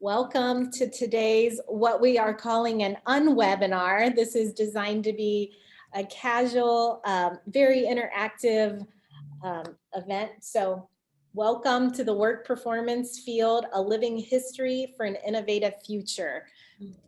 Welcome to today's what we are calling an unwebinar. This is designed to be a casual, very interactive event. So welcome to the Work Performance Field, a living history for an innovative future.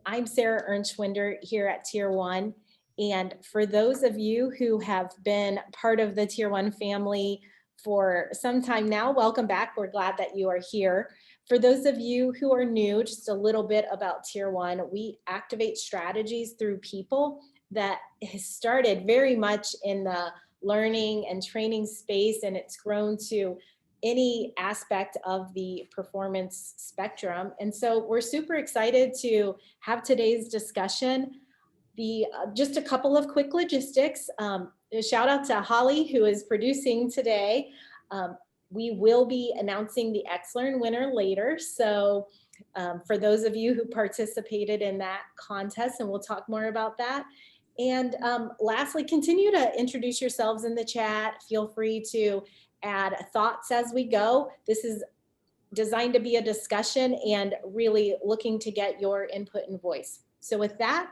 I'm Sarah Ernschwinder here at Tier 1. And for those of you who have been part of the Tier 1 family for some time now, welcome back. We're glad that you are here. For those of you who are new, just a little bit about Tier 1, we activate strategies through people that has started very much in the learning and training space, and it's grown to any aspect of the performance spectrum. And so we're super excited to have today's discussion. Just a couple of quick logistics. A shout out to Holly, who is producing today. We will be announcing the XLearn winner later. So for those of you who participated in that contest, and we'll talk more about that. And lastly, continue to introduce yourselves in the chat. Feel free to add thoughts as we go. This is designed to be a discussion and really looking to get your input and voice. So with that,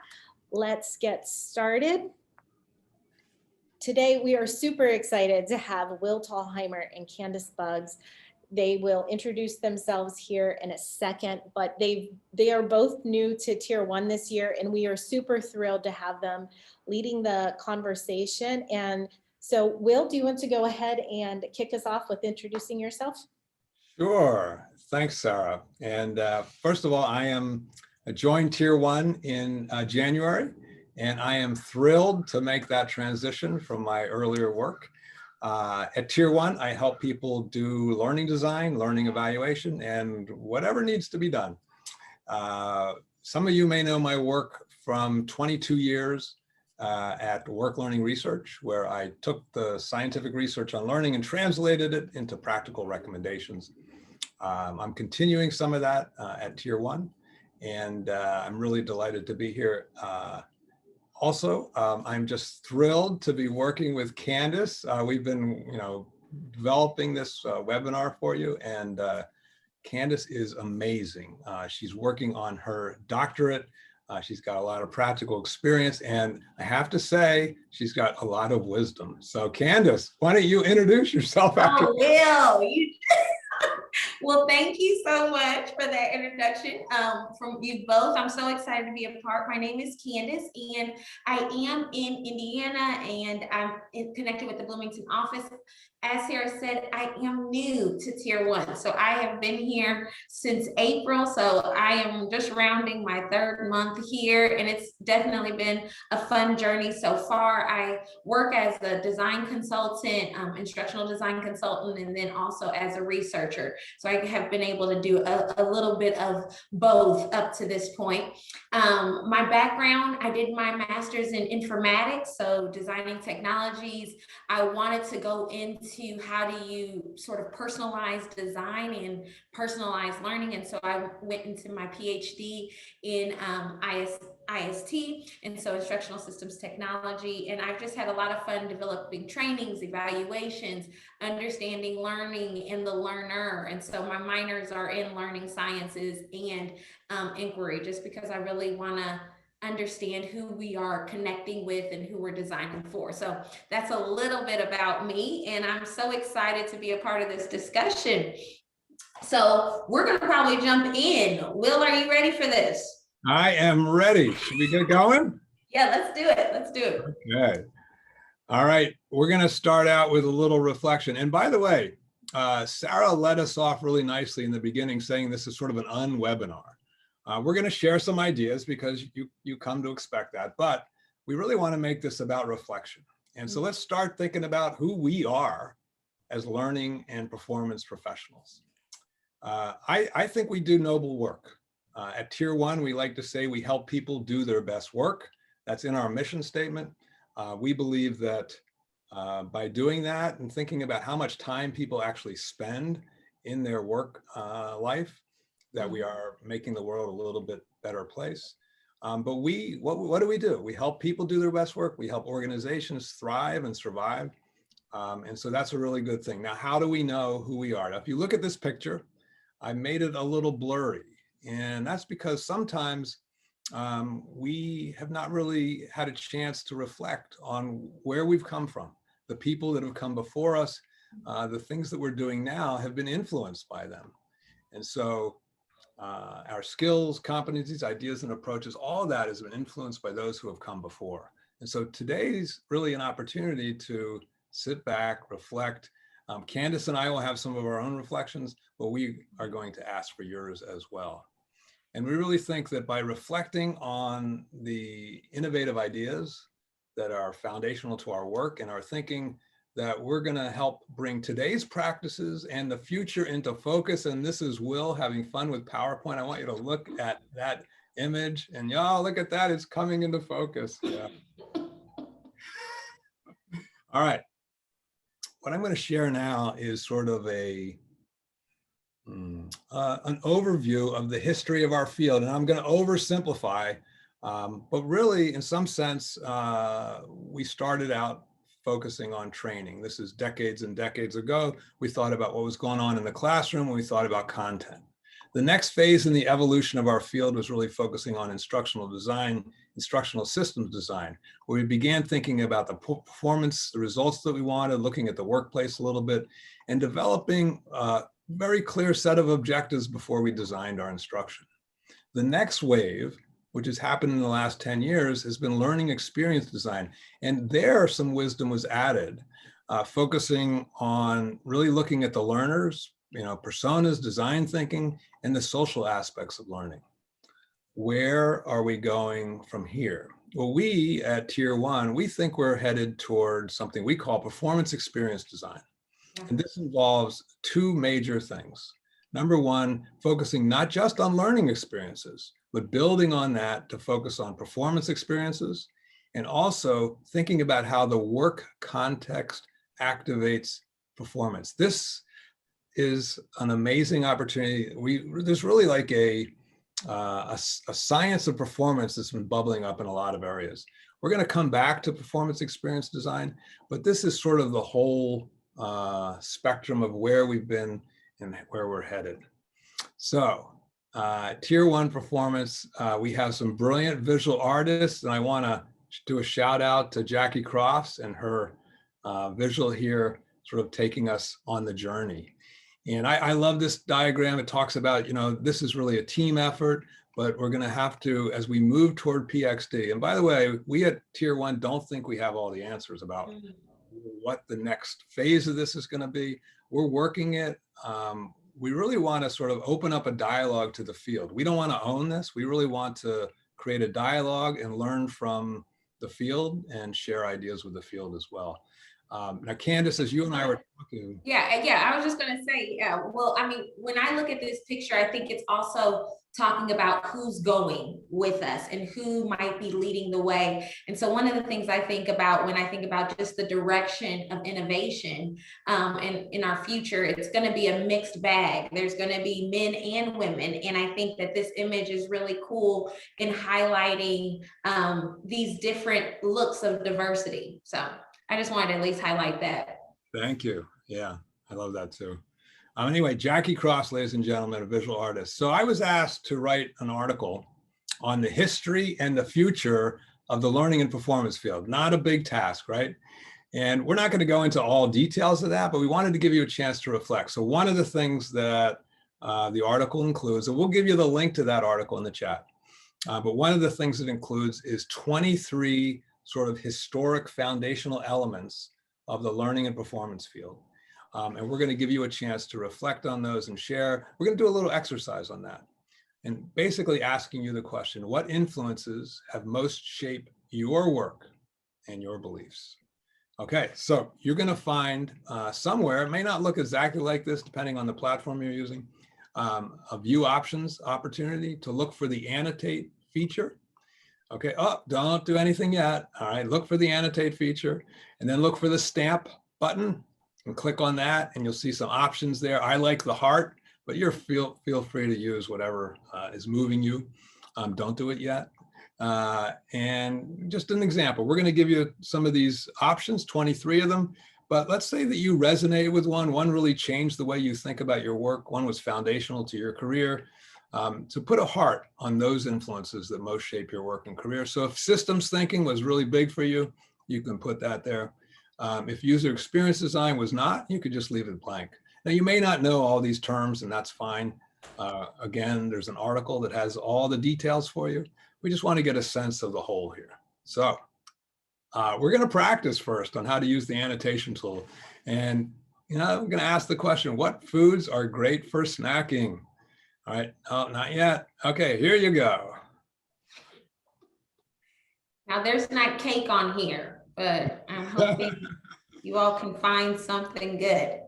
let's get started. Today, we are super excited to have Will Thalheimer and Candace Buggs. They will introduce themselves here in a second, but they are both new to Tier 1 this year, and we are super thrilled to have them leading the conversation. And so, Will, do you want to go ahead and kick us off with introducing yourself? Sure. Thanks, Sarah. And first of all, I joined Tier 1 in January. And I am thrilled to make that transition from my earlier work. At Tier 1, I help people do learning design, learning evaluation, and whatever needs to be done. Some of you may know my work from 22 years at Work Learning Research, where I took the scientific research on learning and translated it into practical recommendations. I'm continuing some of that at Tier 1, and I'm really delighted to be here. Also, I'm just thrilled to be working with Candace. We've been, developing this webinar for you, and Candace is amazing. She's working on her doctorate. She's got a lot of practical experience, and I have to say, she's got a lot of wisdom. So Candace, why don't you introduce yourself? Oh, Will, well, thank you so much for that introduction from you both. I'm so excited to be a part. My name is Candace, and I am in Indiana, and I'm connected with the Bloomington office. As Sarah said, I am new to Tier 1. So I have been here since April. So I am just rounding my 3rd month here, and it's definitely been a fun journey so far. I work as a design consultant, instructional design consultant, and then also as a researcher. So I have been able to do a little bit of both up to this point. My background, I did my master's in informatics, so designing technologies. I wanted to go into how do you sort of personalize design and personalized learning. And so I went into my PhD in IST, and so instructional systems technology. And I've just had a lot of fun developing trainings, evaluations, understanding learning and the learner. And so my minors are in learning sciences and inquiry, just because I really want to understand who we are connecting with and who we're designing for. So that's a little bit about me, and I'm so excited to be a part of this discussion. So we're going to probably jump in. Will, are you ready for this? I am ready. Should we get going? Yeah, let's do it. Let's do it. Okay. All right. We're going to start out with a little reflection. And by the way, Sarah led us off really nicely in the beginning, saying this is sort of an unwebinar. We're going to share some ideas because you come to expect that, but we really want to make this about reflection. And so let's start thinking about who we are as learning and performance professionals. I think we do noble work. At Tier 1, we like to say we help people do their best work. That's in our mission statement. We believe that by doing that and thinking about how much time people actually spend in their work life, that we are making the world a little bit better place. But what do? We help people do their best work. We help organizations thrive and survive. And so that's a really good thing. Now, how do we know who we are? Now, if you look at this picture, I made it a little blurry. And that's because sometimes we have not really had a chance to reflect on where we've come from. The people that have come before us, the things that we're doing now have been influenced by them. And so our skills, competencies, ideas, and approaches, all of that has been influenced by those who have come before. And so today's really an opportunity to sit back, reflect. Candace and I will have some of our own reflections, but we are going to ask for yours as well. And we really think that by reflecting on the innovative ideas that are foundational to our work and our thinking, that we're going to help bring today's practices and the future into focus. And this is Will having fun with PowerPoint. I want you to look at that image and y'all look at that, it's coming into focus. Yeah. All right. What I'm going to share now is sort of an overview of the history of our field. And I'm going to oversimplify, but really in some sense, we started out focusing on training. This is decades and decades ago. We thought about what was going on in the classroom when we thought about content. The next phase in the evolution of our field was really focusing on instructional design, instructional systems design, where we began thinking about the performance, the results that we wanted, looking at the workplace a little bit, and developing a very clear set of objectives before we designed our instruction. The next wave, which has happened in the last 10 years, has been learning experience design. And there some wisdom was added, focusing on really looking at the learners, personas, design thinking, and the social aspects of learning. Where are we going from here? Well, we at Tier 1, we think we're headed towards something we call performance experience design. And this involves two major things. Number one, focusing not just on learning experiences, but building on that to focus on performance experiences, and also thinking about how the work context activates performance. This is an amazing opportunity. There's really like a science of performance that's been bubbling up in a lot of areas. We're going to come back to performance experience design, but this is sort of the whole spectrum of where we've been and where we're headed. So Tier 1 performance, we have some brilliant visual artists, and I want to do a shout out to Jackie Crofts and her visual here, sort of taking us on the journey. And I love this diagram. It talks about, this is really a team effort, but we're going to have to, as we move toward PXD. And by the way, we at Tier 1 don't think we have all the answers about what the next phase of this is going to be. We're working it. We really want to sort of open up a dialogue to the field. We don't want to own this. We really want to create a dialogue and learn from the field and share ideas with the field as well. Now, Candace, as you and I were talking. Yeah, I was just going to say, well, I mean, when I look at this picture, I think it's also talking about who's going with us and who might be leading the way. And so one of the things I think about when I think about just the direction of innovation and in our future, it's going to be a mixed bag. There's going to be men and women. And I think that this image is really cool in highlighting these different looks of diversity. So I just wanted to at least highlight that. Thank you. Yeah, I love that too. Anyway, Jackie Crofts, ladies and gentlemen, a visual artist. So I was asked to write an article on the history and the future of the learning and performance field. Not a big task, right? And we're not going to go into all details of that, but we wanted to give you a chance to reflect. So one of the things that the article includes, and we'll give you the link to that article in the chat, but one of the things it includes is 23 sort of historic foundational elements of the learning and performance field. And we're going to give you a chance to reflect on those and share. We're going to do a little exercise on that and basically asking you the question, what influences have most shaped your work and your beliefs? Okay, so you're going to find somewhere, it may not look exactly like this depending on the platform you're using, a view options opportunity to look for the annotate feature. Okay, don't do anything yet. All right, look for the annotate feature and then look for the stamp button and click on that and you'll see some options there. I like the heart, but you're feel free to use whatever is moving you. Don't do it yet. And just an example, we're going to give you some of these options, 23 of them, but let's say that you resonated with one really changed the way you think about your work. One was foundational to your career. to put a heart on those influences that most shape your work and career. So if systems thinking was really big for you, you can put that there. If user experience design was not, you could just leave it blank. Now, you may not know all these terms, and that's fine. Again, there's an article that has all the details for you. We just want to get a sense of the whole here. So we're going to practice first on how to use the annotation tool. And, I'm going to ask the question, what foods are great for snacking? All right. Oh, not yet. Okay, here you go. Now there's not cake on here, but I'm hoping you all can find something good.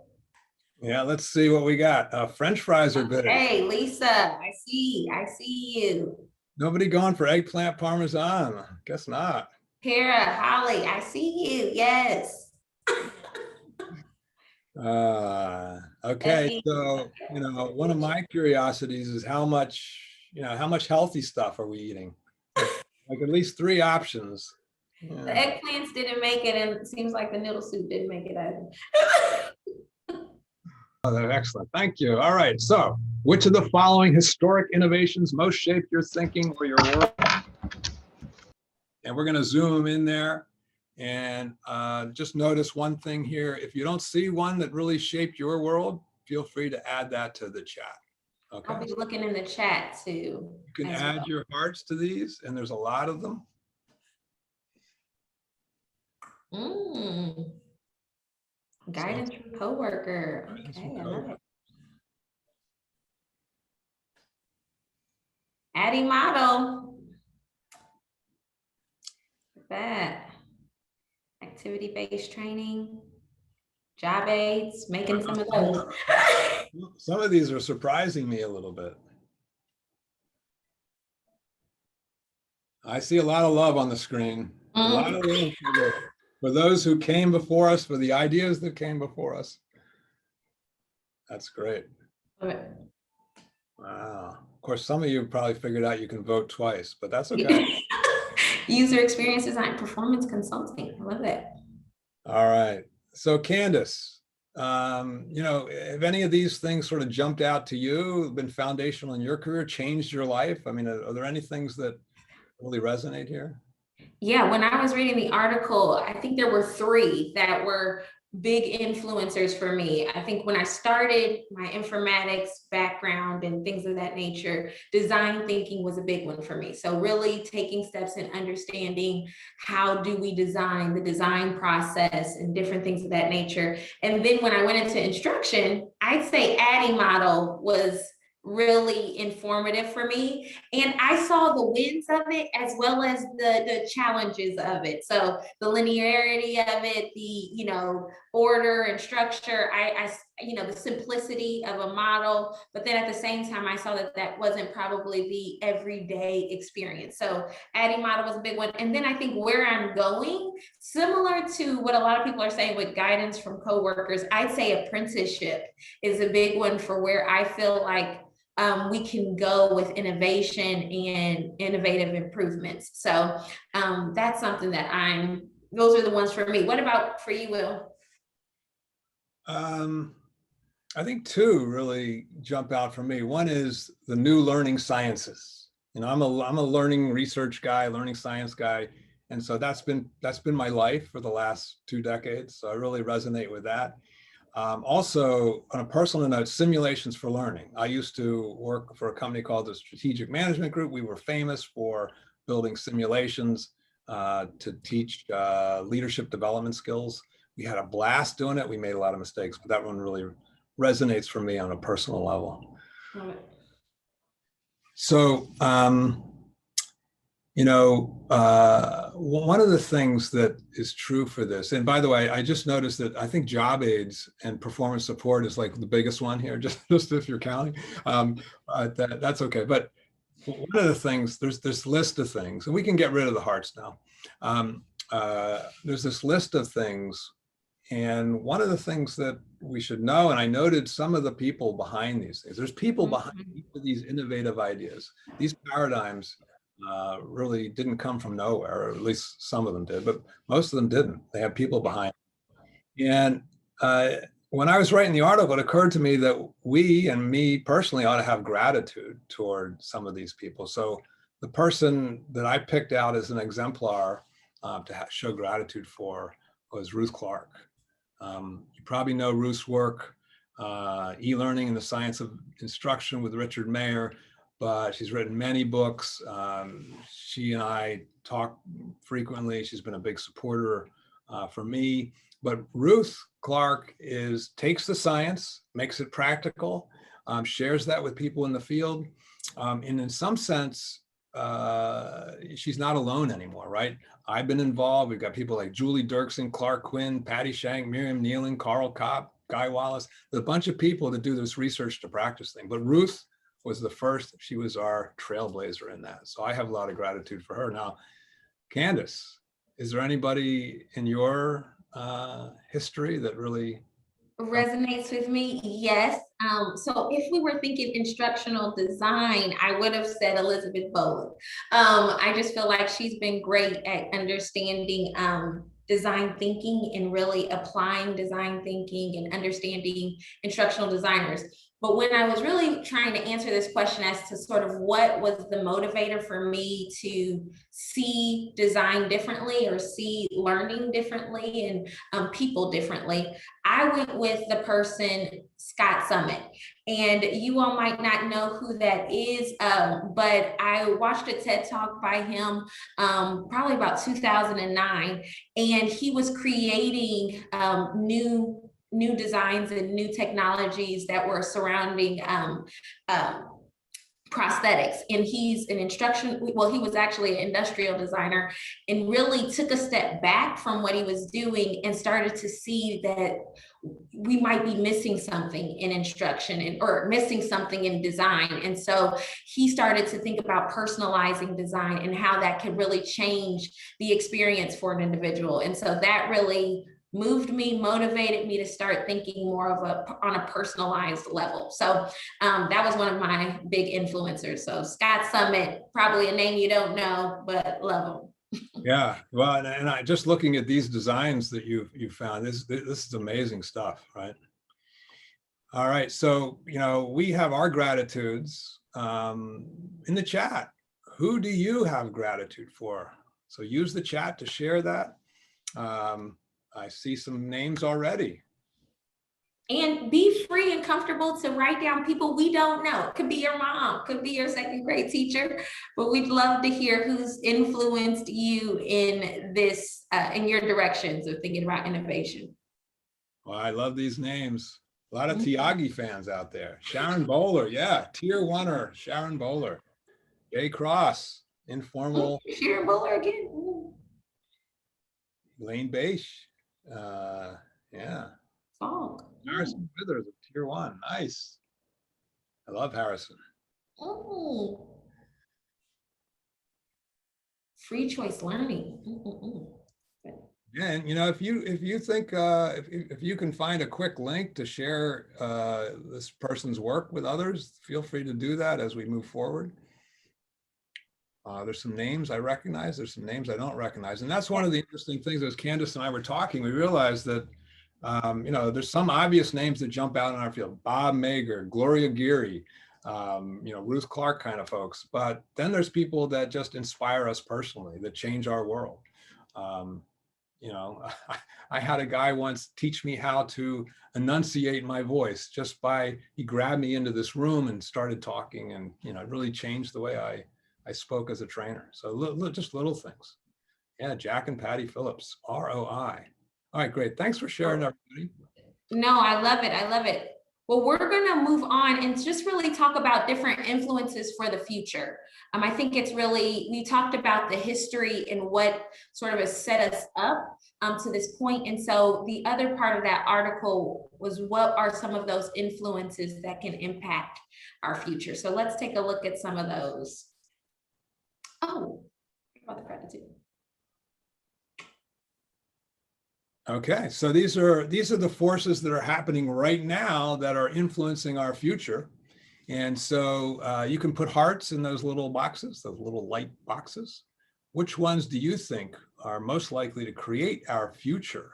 Yeah, let's see what we got. French fries are big. Hey, Lisa, I see you. Nobody going for eggplant parmesan? Guess not. Kara, Holly, I see you. Yes. Okay, so one of my curiosities is how much healthy stuff are we eating? Like at least 3 options. The eggplants didn't make it, and it seems like the noodle soup didn't make it either. Oh, excellent, thank you. All right, so which of the following historic innovations most shaped your thinking or your work? And we're going to zoom in there and just notice one thing here. If you don't see one that really shaped your world, feel free to add that to the chat. Okay. I'll be looking in the chat too. You can add your hearts to these, and there's a lot of them. Guidance from coworker. Okay, I love it. Adding model. That. Activity-based training. Job aids, making some of those. Some of these are surprising me a little bit. I see a lot of love on the screen. A lot of love for those who came before us, for the ideas that came before us. That's great. Okay. Wow. Of course, some of you probably figured out you can vote twice, but that's okay. User experience design, performance consulting. I love it. All right. So Candace, have any of these things sort of jumped out to you, been foundational in your career, changed your life? I mean, are there any things that really resonate here? Yeah, when I was reading the article, I think there were 3 that were big influencers for me. I think when I started my informatics background and things of that nature, design thinking was a big one for me. So really taking steps in understanding how do we design, the design process and different things of that nature. And then when I went into instruction, I'd say adding model was really informative for me. And I saw the wins of it as well as the challenges of it. So the linearity of it, the, order and structure, I the simplicity of a model, but then at the same time, I saw that wasn't probably the everyday experience. So adding model was a big one. And then I think where I'm going, similar to what a lot of people are saying with guidance from coworkers, I'd say apprenticeship is a big one for where I feel like we can go with innovation and innovative improvements. So that's something that those are the ones for me. What about for you, Will? I think 2 really jump out for me. One is the new learning sciences. I'm a learning research guy, learning science guy. And so that's been my life for the last 2 decades. So I really resonate with that. Also, on a personal note, simulations for learning. I used to work for a company called the Strategic Management Group. We were famous for building simulations to teach leadership development skills. We had a blast doing it. We made a lot of mistakes, but that one really resonates for me on a personal level. So, one of the things that is true for this, and by the way, I just noticed that I think job aids and performance support is like the biggest one here, just if you're counting, that's okay. But one of the things, there's this list of things, and we can get rid of the hearts now. There's this list of things, and one of the things that we should know, and I noted some of the people behind these things, there's people behind these innovative ideas, these paradigms. Really didn't come from nowhere, or at least some of them did, but most of them didn't. They have people behind. And when I was writing the article, it occurred to me that we, and me personally, ought to have gratitude toward some of these people. So the person that I picked out as an exemplar to show gratitude for was Ruth Clark. You probably know Ruth's work, e-learning and the science of instruction with Richard Mayer, but she's written many books. She and I talk frequently. She's been a big supporter for me. But Ruth Clark takes the science, makes it practical, shares that with people in the field. And in some sense, she's not alone anymore, right? I've been involved. We've got people like Julie Dirksen, Clark Quinn, Patty Shank, Miriam Nealon, Carl Kopp, Guy Wallace. There's a bunch of people that do this research to practice thing. But Ruth was the first. She was our trailblazer in that. So I have a lot of gratitude for her. Now, Candace, is there anybody in your history that really resonates with me? Yes. So if we were thinking instructional design, I would have said Elizabeth Boland. I just feel like she's been great at understanding design thinking and really applying design thinking and understanding instructional designers. But when I was really trying to answer this question as to sort of what was the motivator for me to see design differently or see learning differently and people differently, I went with the person Scott Summit. And you all might not know who that is, but I watched a TED Talk by him probably about 2009, and he was creating new designs and new technologies that were surrounding prosthetics. And he's an he was actually an industrial designer, and really took a step back from what he was doing and started to see that we might be missing something in instruction or missing something in design. And so he started to think about personalizing design and how that could really change the experience for an individual. And so that really moved me, motivated me to start thinking more on a personalized level. So that was one of my big influencers. So Scott Summit, probably a name you don't know, but love him. Yeah, well, and I just looking at these designs that you found, this is amazing stuff, right? All right, so we have our gratitudes in the chat. Who do you have gratitude for? So use the chat to share that. I see some names already. And be free and comfortable to write down people we don't know. It could be your mom, could be your second grade teacher, but we'd love to hear who's influenced you in this, in your directions of thinking about innovation. Well, I love these names. A lot of Tiagi fans out there. Sharon Bowler, yeah, tier oneer, Sharon Bowler. Jay Cross, informal. Sharon Bowler again. Lane Bache, yeah. Fog. Harrison Withers, tier one, nice. I love Harrison. Oh. Free choice learning. Yeah, and if you think if you can find a quick link to share this person's work with others, feel free to do that as we move forward. There's some names I recognize, there's some names I don't recognize, and that's one of the interesting things. As Candace and I were talking, we realized that there's some obvious names that jump out in our field: Bob Mager, Gloria Geary, Ruth Clark kind of folks. But then there's people that just inspire us personally, that change our world. I had a guy once teach me how to enunciate my voice he grabbed me into this room and started talking, and it really changed the way I spoke as a trainer. So just little things. Yeah, Jack and Patty Phillips, ROI. All right, great. Thanks for sharing, everybody. No, I love it. I love it. Well, we're going to move on and just really talk about different influences for the future. I think it's really, we talked about the history and what sort of has set us up to this point. And so the other part of that article was, what are some of those influences that can impact our future? So let's take a look at some of those. Oh, about the gratitude. Okay, so these are the forces that are happening right now that are influencing our future. And so you can put hearts in those little boxes, those little light boxes. Which ones do you think are most likely to create our future?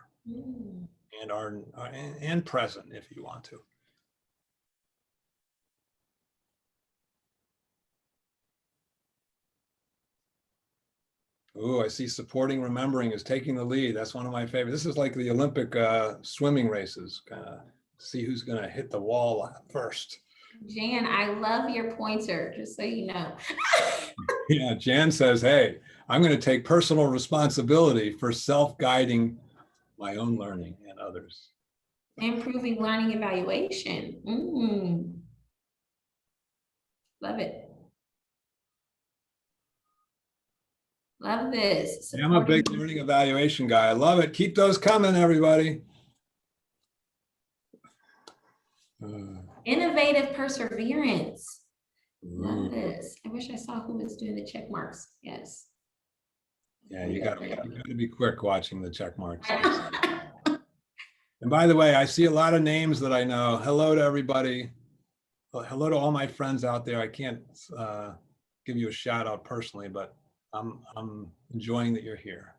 and present if you want to. Oh, I see supporting remembering is taking the lead. That's one of my favorites. This is like the Olympic swimming races, kind of see who's going to hit the wall first. Jan, I love your pointer, just so you know. Yeah, Jan says, hey, I'm going to take personal responsibility for self-guiding my own learning and others. Improving learning evaluation. Love it. Love this. Yeah, I'm a big learning evaluation guy. I love it. Keep those coming, everybody. Innovative perseverance. Love this. I wish I saw who was doing the check marks. Yes. Yeah, you got to be quick watching the check marks. And by the way, I see a lot of names that I know. Hello to everybody. Well, hello to all my friends out there. I can't give you a shout out personally, but I'm enjoying that you're here.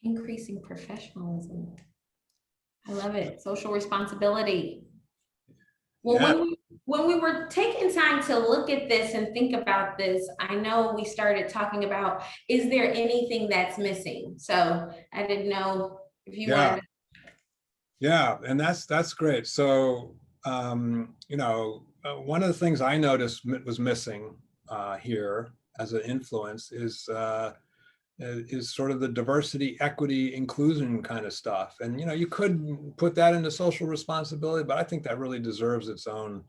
Increasing professionalism. I love it. Social responsibility. Well, Yeah. when we were taking time to look at this and think about this, I know we started talking about, is there anything that's missing? So I didn't know if you wanted to. Yeah, and that's great. So, you know, one of the things I noticed was missing here as an influence is sort of the diversity, equity, inclusion kind of stuff. And, you know, you could put that into social responsibility, but I think that really deserves its own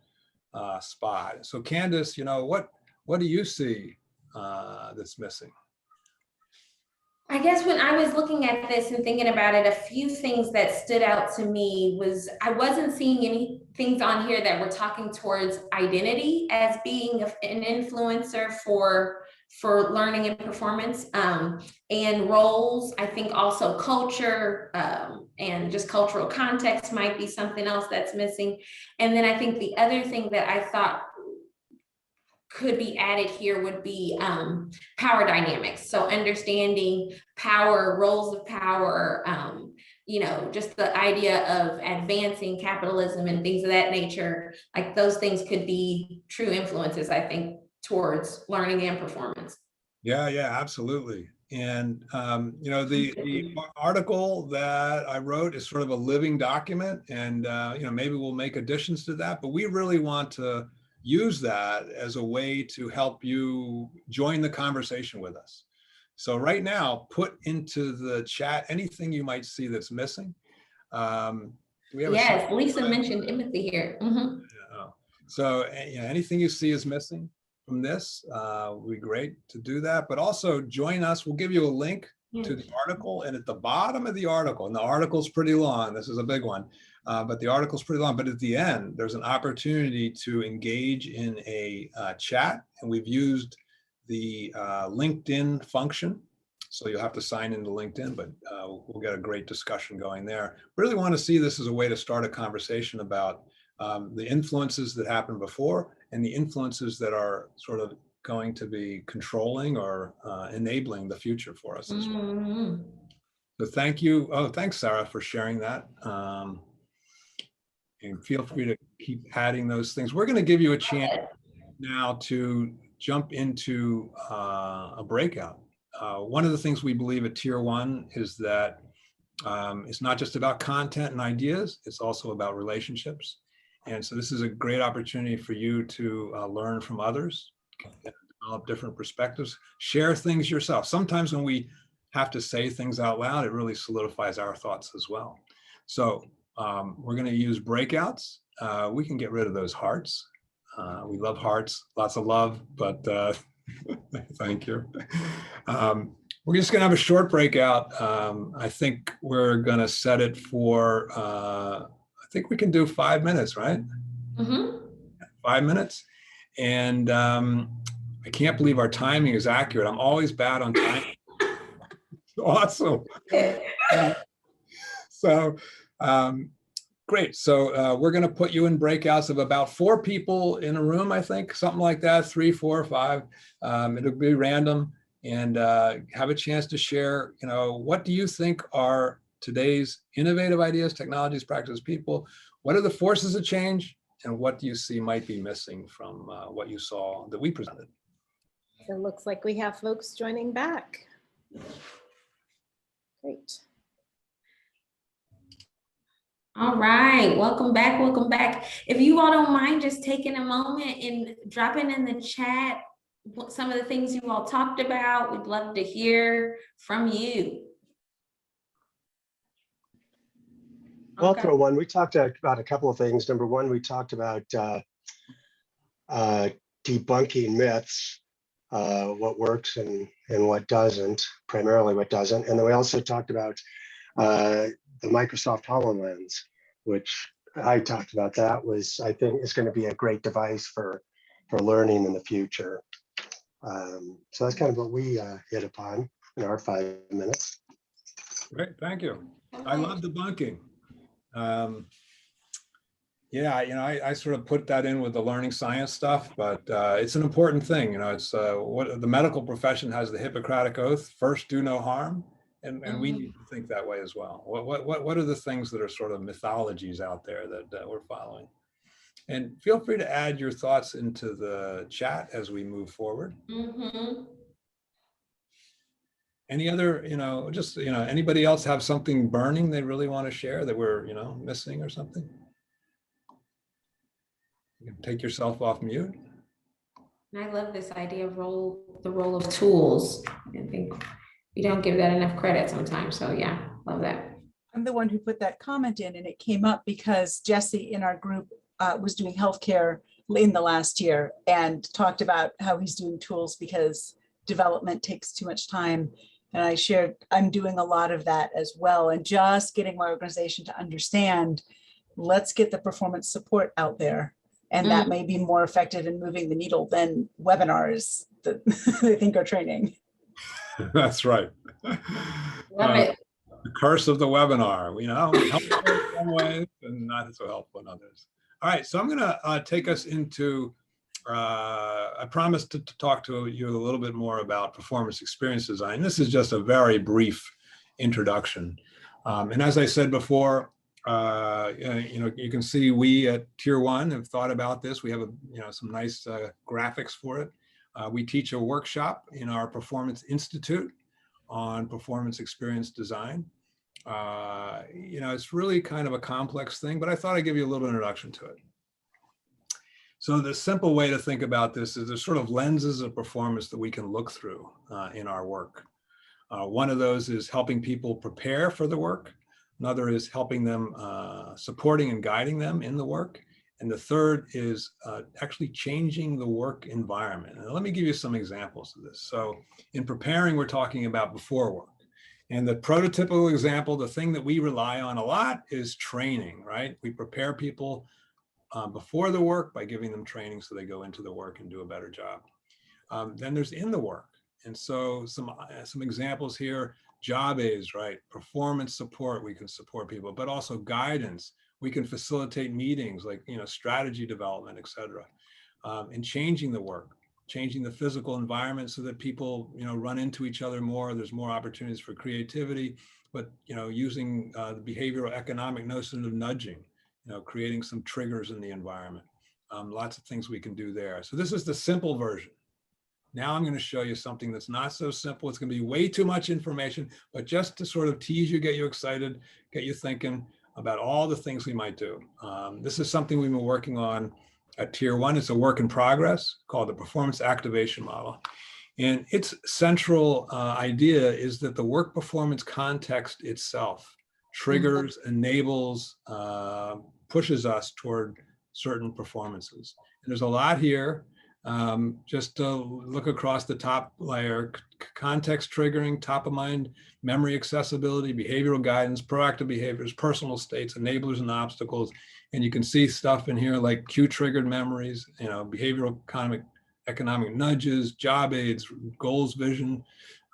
spot. So Candace, you know, what do you see that's missing? I guess when I was looking at this and thinking about it, a few things that stood out to me was I wasn't seeing any things on here that were talking towards identity as being an influencer for learning and performance, and roles. I think also culture and just cultural context might be something else that's missing. And then I think the other thing that I thought could be added here would be power dynamics. So understanding power, roles of power, you know, just the idea of advancing capitalism and things of that nature, like those things could be true influences, I think, towards learning and performance. Yeah, absolutely. And, you know, the article that I wrote is sort of a living document, and, you know, maybe we'll make additions to that, but we really want to use that as a way to help you join the conversation with us. So right now, put into the chat anything you might see that's missing. Yes, Lisa mentioned empathy here. So you know, anything you see is missing from this, would be great to do that. But also join us. We'll give you a link to the article, and at the bottom of the article, and the article's pretty long, this is a big one, but the article's pretty long, but at the end, there's an opportunity to engage in a chat, and we've used the LinkedIn function. So you'll have to sign into LinkedIn, but we'll get a great discussion going there. Really want to see this as a way to start a conversation about the influences that happened before and the influences that are sort of going to be controlling or enabling the future for us as well. So thank you. Oh, thanks, Sarah, for sharing that. And feel free to keep adding those things. We're going to give you a chance now to jump into a breakout. One of the things we believe at Tier 1 is that it's not just about content and ideas, it's also about relationships. And so this is a great opportunity for you to learn from others, develop different perspectives, share things yourself. Sometimes when we have to say things out loud, it really solidifies our thoughts as well. So we're going to use breakouts. We can get rid of those hearts. We love hearts, lots of love, but thank you. We're just going to have a short breakout. I think we're going to set it for, I think we can do 5 minutes, right? 5 minutes. And I can't believe our timing is accurate. I'm always bad on time. Awesome. So great. So we're going to put you in breakouts of about 4 people in a room, I think, something like that, 3, 4, 5. It'll be random, and have a chance to share, you know, what do you think are today's innovative ideas, technologies, practices, people. What are the forces of change? And what do you see might be missing from what you saw that we presented? It looks like we have folks joining back. Great. All right, welcome back, welcome back. If you all don't mind just taking a moment and dropping in the chat what some of the things you all talked about, we'd love to hear from you. I'll Okay. throw one. We talked about a couple of things. Number one, we talked about debunking myths, what works and what doesn't, primarily what doesn't. And then we also talked about the Microsoft HoloLens, which I talked about. That was, I think, is going to be a great device for learning in the future. So that's kind of what we hit upon in our 5 minutes. Great, thank you. I love debunking. Yeah, I sort of put that in with the learning science stuff, but it's an important thing. It's what the medical profession has the Hippocratic Oath: first, do no harm. And we need to think that way as well. What are the things that are sort of mythologies out there that we're following? And feel free to add your thoughts into the chat as we move forward. Any other, anybody else have something burning they really want to share that we're, missing or something? You can take yourself off mute. I love this idea of the role of tools. I think we don't give that enough credit sometimes. So yeah, love that. I'm the one who put that comment in, and it came up because Jesse in our group was doing healthcare in the last year and talked about how he's doing tools because development takes too much time. And I shared, I'm doing a lot of that as well, and just getting my organization to understand, let's get the performance support out there. And that may be more effective in moving the needle than webinars that they think are training. That's right. Love it. The curse of the webinar, helpful in some ways and not so helpful in others. All right, so I'm going to take us into, I promised to talk to you a little bit more about performance experience design. This is just a very brief introduction. And as I said before, you can see we at Tier 1 have thought about this. We have some nice graphics for it. We teach a workshop in our Performance Institute on performance experience design. It's really kind of a complex thing, but I thought I'd give you a little introduction to it. So the simple way to think about this is there's sort of lenses of performance that we can look through in our work. One of those is helping people prepare for the work. Another is helping them, supporting and guiding them in the work. And the third is actually changing the work environment. And let me give you some examples of this. So in preparing, we're talking about before work. And the prototypical example, the thing that we rely on a lot is training, right? We prepare people before the work by giving them training so they go into the work and do a better job. Then there's in the work. And so some examples here, job aids, right? Performance support, we can support people, but also guidance. We can facilitate meetings like, strategy development, et cetera. And changing the work, changing the physical environment so that people, run into each other more. There's more opportunities for creativity, but, using the behavioral economic notion of nudging, creating some triggers in the environment. Lots of things we can do there. So this is the simple version. Now I'm going to show you something that's not so simple. It's going to be way too much information, but just to sort of tease you, get you excited, get you thinking about all the things we might do. This is something we've been working on at Tier 1. It's a work in progress called the Performance Activation Model. And its central idea is that the work performance context itself triggers, enables, pushes us toward certain performances. And there's a lot here. Just to look across the top layer: context triggering, top of mind, memory accessibility, behavioral guidance, proactive behaviors, personal states, enablers and obstacles. And you can see stuff in here like cue triggered memories, behavioral economic nudges, job aids, goals, vision,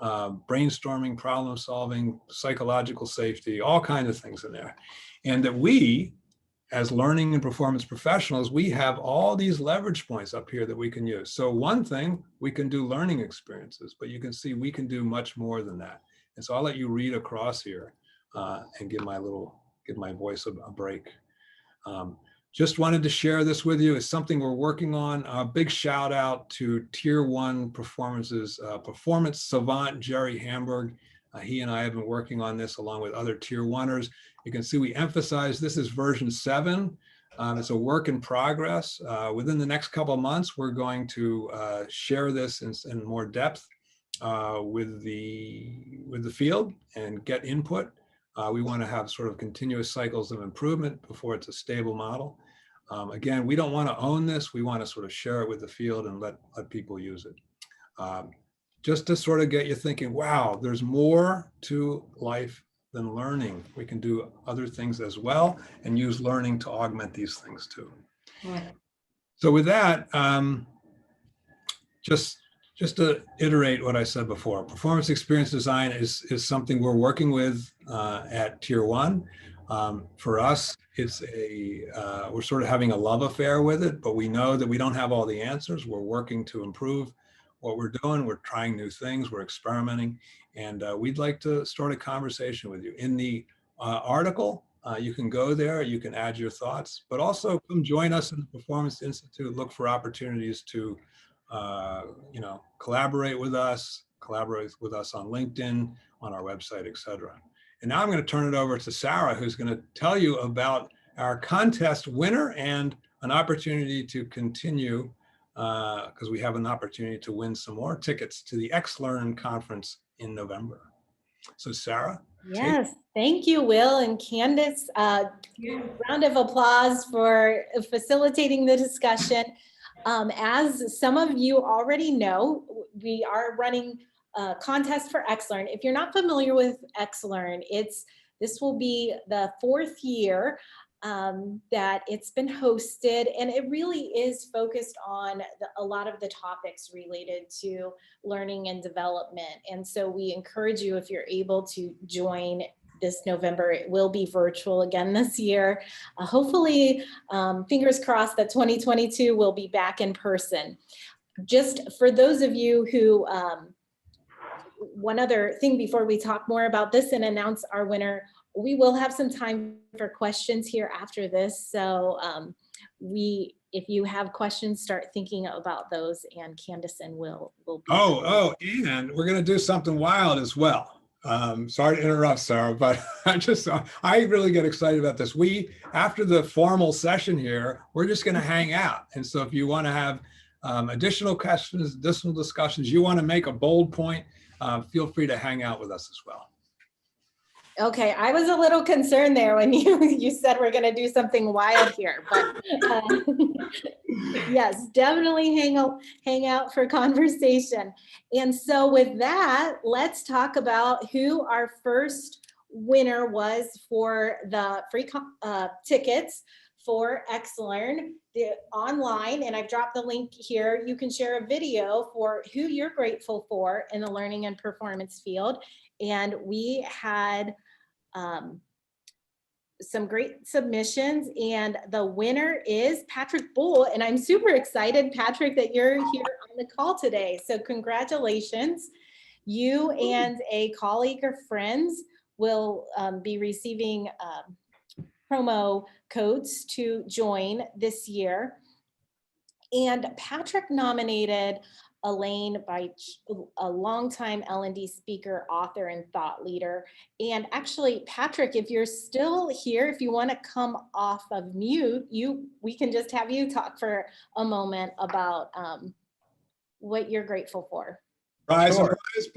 brainstorming, problem solving, psychological safety, all kinds of things in there. And that we, as learning and performance professionals, we have all these leverage points up here that we can use. So one thing, we can do learning experiences, but you can see we can do much more than that. And so I'll let you read across here and give my voice a break. Just wanted to share this with you. It's something we're working on. A big shout out to Tier 1 Performances, Performance Savant, Jerry Hamburg. He and I have been working on this along with other Tier 1ers. You can see we emphasize this is version 7. It's a work in progress. Within the next couple of months, we're going to share this in more depth with the field and get input. We want to have sort of continuous cycles of improvement before it's a stable model. Again, we don't want to own this. We want to sort of share it with the field and let people use it. Just to sort of get you thinking, wow, there's more to life than learning. We can do other things as well and use learning to augment these things too. Right. So with that, just to iterate what I said before, performance experience design is something we're working with at Tier 1. For us, it's we're sort of having a love affair with it, but we know that we don't have all the answers. We're working to improve what we're doing. We're trying new things, we're experimenting, and we'd like to start a conversation with you. In the article, you can go there, you can add your thoughts, but also come join us in the Performance Institute, look for opportunities to collaborate with us on LinkedIn, on our website, etc. And now I'm going to turn it over to Sarah, who's going to tell you about our contest winner and an opportunity to continue, because we have an opportunity to win some more tickets to the XLearn conference in November. So Sarah. Yes, thank you, Will and Candace. Round of applause for facilitating the discussion. As some of you already know, we are running a contest for XLearn. If you're not familiar with XLearn, this will be the 4th year that it's been hosted, and it really is focused on a lot of the topics related to learning and development. And so we encourage you, if you're able to join this November. It will be virtual again this year. Hopefully, fingers crossed that 2022 will be back in person. Just for those of you who, one other thing before we talk more about this and announce our winner, we will have some time for questions here after this. So if you have questions, start thinking about those, and Candace and Will be. And we're going to do something wild as well. Sorry to interrupt, Sarah, but I really get excited about this. After the formal session here, we're just going to hang out. And so if you want to have additional questions, additional discussions, you want to make a bold point, feel free to hang out with us as well. Okay, I was a little concerned there when you said we're going to do something wild here, but yes, definitely hang out for conversation. And so with that, let's talk about who our first winner was for the free tickets for XLearn online. And I've dropped the link here. You can share a video for who you're grateful for in the learning and performance field. And we had some great submissions, and the winner is Patrick Bull. And I'm super excited, Patrick, that you're here on the call today. So congratulations. You and a colleague or friends will be receiving promo codes to join this year. And Patrick nominated Elaine Beich, a longtime L&D speaker, author, and thought leader. And actually, Patrick, if you're still here, if you want to come off of mute, we can just have you talk for a moment about what you're grateful for. Surprise,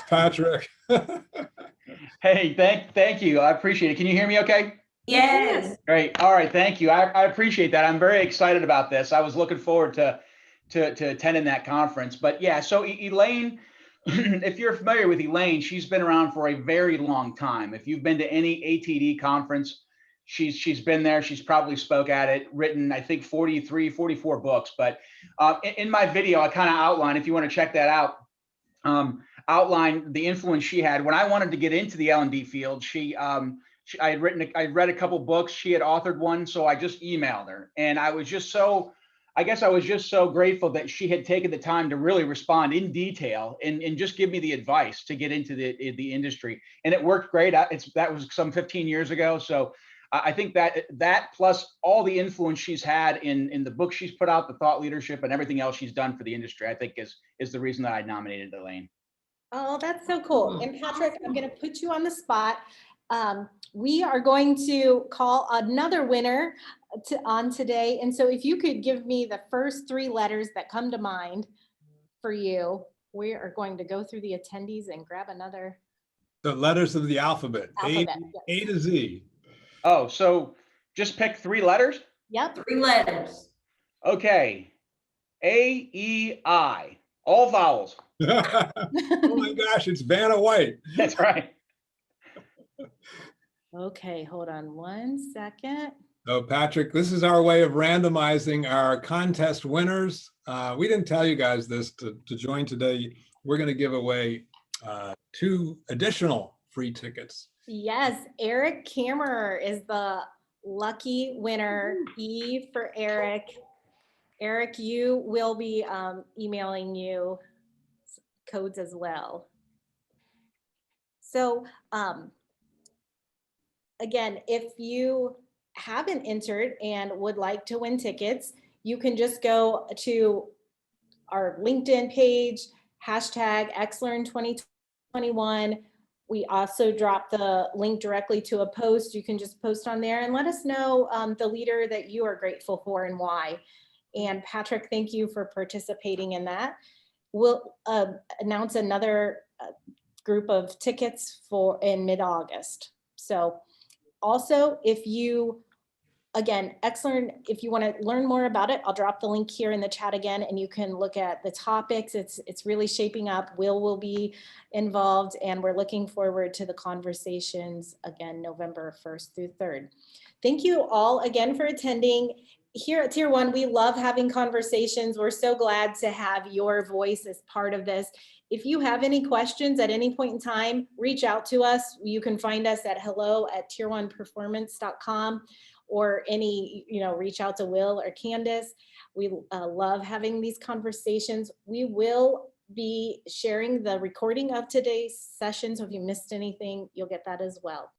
Patrick. Hey, thank you. I appreciate it. Can you hear me okay? Yes. Great. All right. Thank you. I appreciate that. I'm very excited about this. I was looking forward to attending that conference. But yeah, so Elaine, if you're familiar with Elaine, she's been around for a very long time. If you've been to any ATD conference, she's been there. She's probably spoke at it, written, I think 43, 44 books. But in my video, I kind of outline, if you want to check that out, outline the influence she had. When I wanted to get into the L&D field, I read a couple books. She had authored one, so I just emailed her, and I I guess I was just so grateful that she had taken the time to really respond in detail and just give me the advice to get into the industry. And it worked great. That was some 15 years ago. So I think that plus all the influence she's had in the book she's put out, the thought leadership and everything else she's done for the industry, I think is the reason that I nominated Elaine. Oh, that's so cool. And Patrick, I'm going to put you on the spot. We are going to call another winner on today. And so if you could give me the first 3 letters that come to mind for you, we are going to go through the attendees and grab another The letters of the alphabet, alphabet. A to Z. Oh, so just pick 3 letters? Yep. 3 letters. Okay. A-E-I. All vowels. Oh my gosh, it's Vanna White. That's right. Okay, hold on 1 second. So Patrick, this is our way of randomizing our contest winners. We didn't tell you guys this to join today. We're going to give away 2 additional free tickets. Yes, Eric Kammerer is the lucky winner. E for Eric. Eric, you will be emailing you codes as well. So again, if you haven't entered and would like to win tickets, you can just go to our LinkedIn page, hashtag XLearn2021. We also drop the link directly to a post. You can just post on there and let us know the leader that you are grateful for and why. And Patrick, thank you for participating in that. We'll announce another group of tickets in mid-August. So also, if you, again, XLearn, if you want to learn more about it, I'll drop the link here in the chat again, and you can look at the topics. It's really shaping up. Will be involved, and we're looking forward to the conversations again, November 1st through 3rd. Thank you all again for attending. Here at Tier 1, we love having conversations. We're so glad to have your voice as part of this. If you have any questions at any point in time, reach out to us. You can find us at hello@tier1performance.com or reach out to Will or Candace. We love having these conversations. We will be sharing the recording of today's session. So if you missed anything, you'll get that as well.